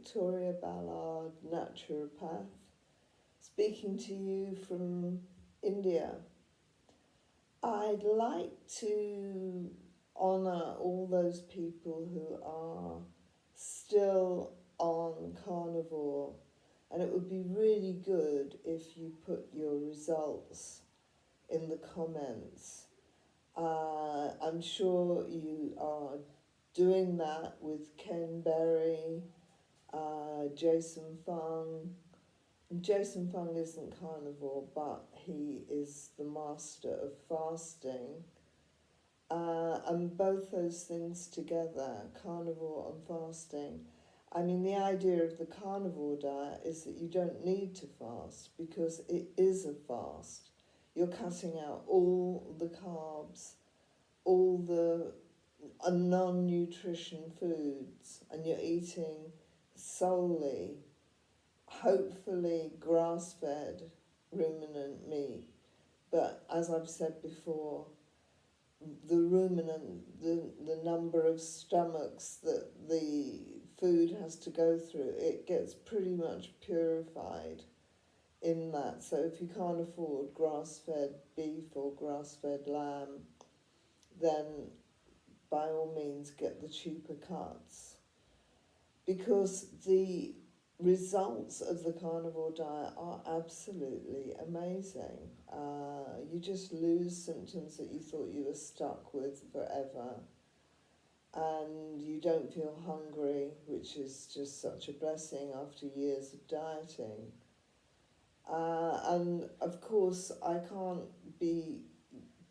Victoria Ballard, naturopath, speaking to you from India. I'd like to honour all those people who are still on carnivore, and it would be really good if you put your results in the comments. I'm sure you are doing that with Ken Berry, Jason Fung. Jason Fung isn't carnivore, but he is the master of fasting. And both those things together, carnivore and fasting. I mean, the idea of the carnivore diet is that you don't need to fast because it is a fast. You're cutting out all the carbs, all the non-nutrition foods, and you're eating solely, hopefully, grass-fed ruminant meat. But as I've said before, the number of stomachs that the food has to go through, it gets pretty much purified in that. So if you can't afford grass-fed beef or grass-fed lamb, then by all means get the cheaper cuts. Because the results of the carnivore diet are absolutely amazing. You just lose symptoms that you thought you were stuck with forever, and you don't feel hungry, which is just such a blessing after years of dieting. And of course, I can't be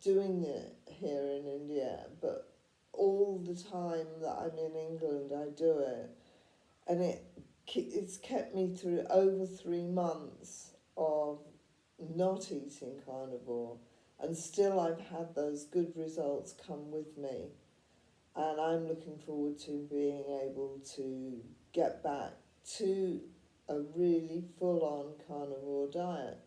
doing it here in India, but all the time that I'm in England, I do it, and it's kept me through over 3 months of not eating carnivore, and still I've had those good results come with me, and I'm looking forward to being able to get back to a really full-on carnivore diet.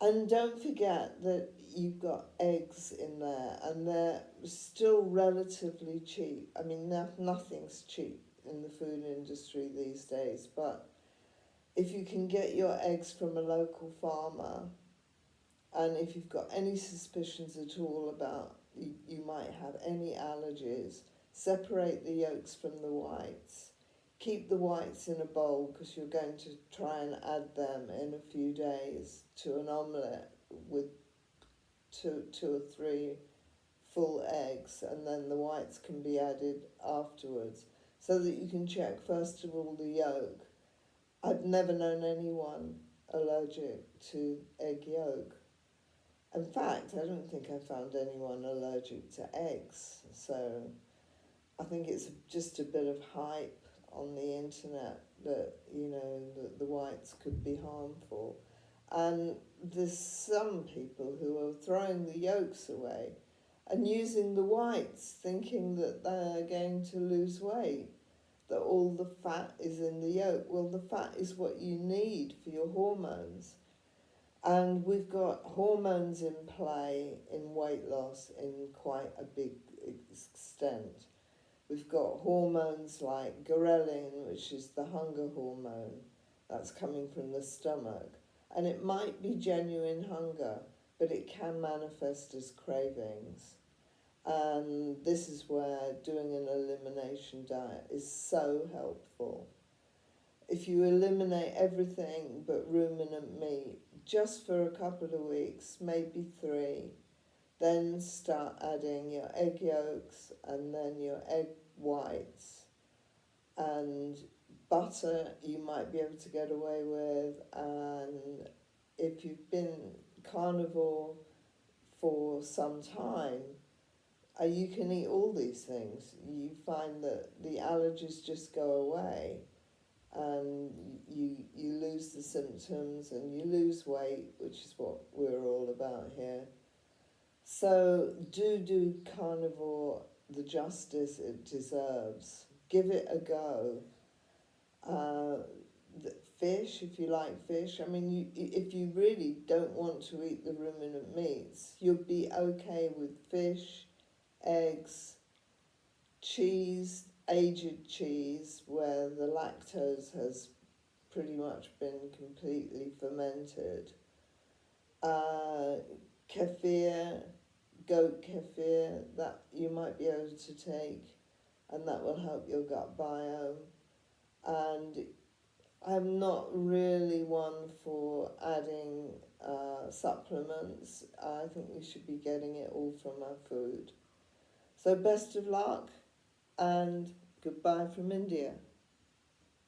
And don't forget that you've got eggs in there, and they're still relatively cheap. I mean, nothing's cheap in the food industry these days, but if you can get your eggs from a local farmer, and if you've got any suspicions at all about you might have any allergies, separate the yolks from the whites. Keep the whites in a bowl because you're going to try and add them in a few days to an omelette with two or three full eggs, and then the whites can be added afterwards so that you can check first of all the yolk. I've never known anyone allergic to egg yolk. In fact, I don't think I found anyone allergic to eggs, so I think it's just a bit of hype on the internet that, the whites could be harmful. And there's some people who are throwing the yolks away and using the whites, thinking that they're going to lose weight, that all the fat is in the yolk. Well, the fat is what you need for your hormones. And we've got hormones in play in weight loss in quite a big extent. We've got hormones like ghrelin, which is the hunger hormone, that's coming from the stomach. And it might be genuine hunger, but it can manifest as cravings. And this is where doing an elimination diet is so helpful. If you eliminate everything but ruminant meat, just for a couple of weeks, maybe 3, then start adding your egg yolks and then your egg whites, and butter you might be able to get away with. And if you've been carnivore for some time, you can eat all these things. You find that the allergies just go away, and you lose the symptoms and you lose weight, which is what we're all about here. So do carnivore the justice it deserves. Give it a go. Fish, if you like fish. I mean, if you really don't want to eat the ruminant meats, you'll be okay with fish, eggs, cheese. aged cheese where the lactose has pretty much been completely fermented. Uh, Kefir, goat kefir, that you might be able to take, and that will help your gut biome. And I'm not really one for adding supplements. I think we should be getting it all from our food. So best of luck and goodbye from India.